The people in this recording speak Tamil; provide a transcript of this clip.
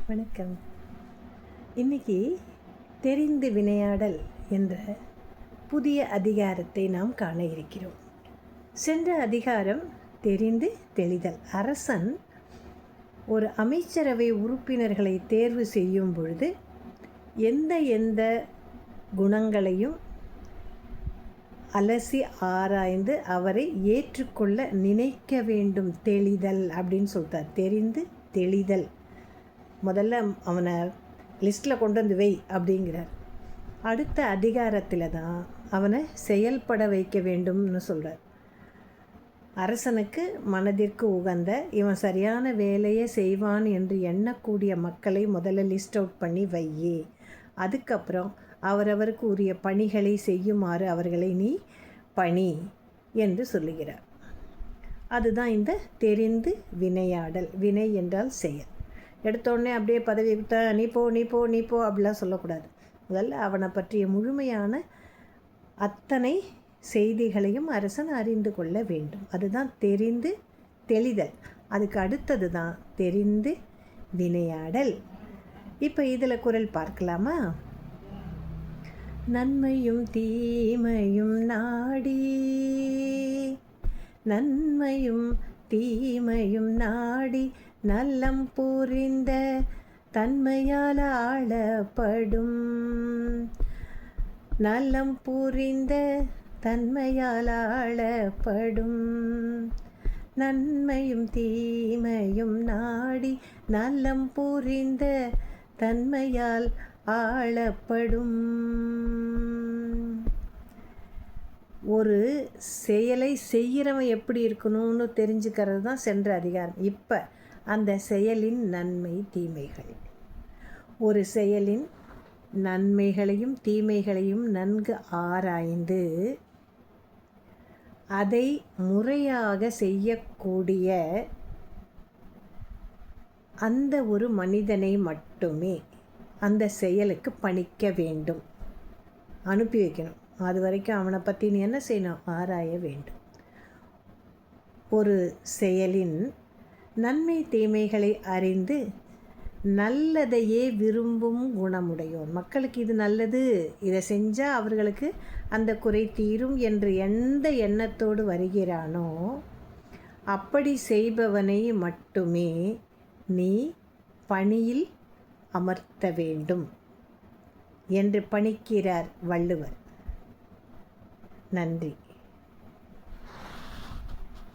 வணக்கம். இன்னைக்கு தெரிந்து வினையாடல் என்ற புதிய அதிகாரத்தை நாம் காண இருக்கிறோம். சென்ற அதிகாரம் தெரிந்து தெளிதல். அரசன் ஒரு அமைச்சரவை உறுப்பினர்களை தேர்வு செய்யும் பொழுது எந்த குணங்களையும் அலசி ஆராய்ந்து அவரை ஏற்றுக்கொள்ள நினைக்க வேண்டும். தெளிதல் அப்படின்னு சொல்லிட்டார். தெரிந்து தெளிதல். முதல்ல அவனை லிஸ்ட்டில் கொண்டு வந்து வை அப்படிங்கிறார். அடுத்த அதிகாரத்தில் தான் அவனை செயல்பட வைக்க வேண்டும்னு சொல்கிறார். அரசனுக்கு மனதிற்கு உகந்த இவன் சரியான வேலையை செய்வான் என்று எண்ணக்கூடிய மக்களை முதல்ல லிஸ்ட் அவுட் பண்ணி வையே. அதுக்கப்புறம் அவரவருக்கு உரிய பணிகளை செய்யுமாறு அவர்களை நீ பணி என்று சொல்லுகிறார். அதுதான் இந்த தெரிந்து வினையாடல். வினை என்றால் செயல். எடுத்தோடனே அப்படியே பதவி கொடுத்தா நீ போ அப்படிலாம் சொல்லக்கூடாது. முதல்ல அவனை பற்றிய முழுமையான அத்தனை செய்திகளையும் அரசன் அறிந்து கொள்ள வேண்டும். அதுதான் தெரிந்து தெளிதல். அதுக்கு அடுத்தது தான் தெரிந்து வினையாடல். இப்போ இதில் குறள் பார்க்கலாமா? நன்மையும் தீமையும் நாடி, நன்மையும் தீமையும் நாடி நல்லம் புரிந்த தன்மையால் ஆளப்படும். நல்லம் புரிந்த தன்மையால் ஆளப்படும். நன்மையும் தீமையும் நாடி நல்லம் புரிந்த தன்மையால் ஆளப்படும். ஒரு செயலை செய்கிறவன் எப்படி இருக்கணும்னு தெரிஞ்சுக்கிறது தான் சென்ற அதிகாரம். இப்போ அந்த செயலின் நன்மை தீமைகள், ஒரு செயலின் நன்மைகளையும் தீமைகளையும் நன்கு ஆராய்ந்து அதை முறையாக செய்யக்கூடிய அந்த ஒரு மனிதனை மட்டுமே அந்த செயலுக்கு பணிக்க வேண்டும், அனுப்பி வைக்கணும். அது வரைக்கும் அவனை பற்றி நீ என்ன செய்யணும்? ஆராய வேண்டும். ஒரு செயலின் நன்மை தீமைகளை அறிந்து நல்லதையே விரும்பும் குணமுடையோர். மக்களுக்கு இது நல்லது, இதை செஞ்சால் அவர்களுக்கு அந்த குறை தீரும் என்று எந்த எண்ணத்தோடு வருகிறானோ அப்படி செய்பவனை மட்டுமே நீ பணியில் அமர்த்த வேண்டும் என்று பணிக்கிறார் வள்ளுவர். நன்றி.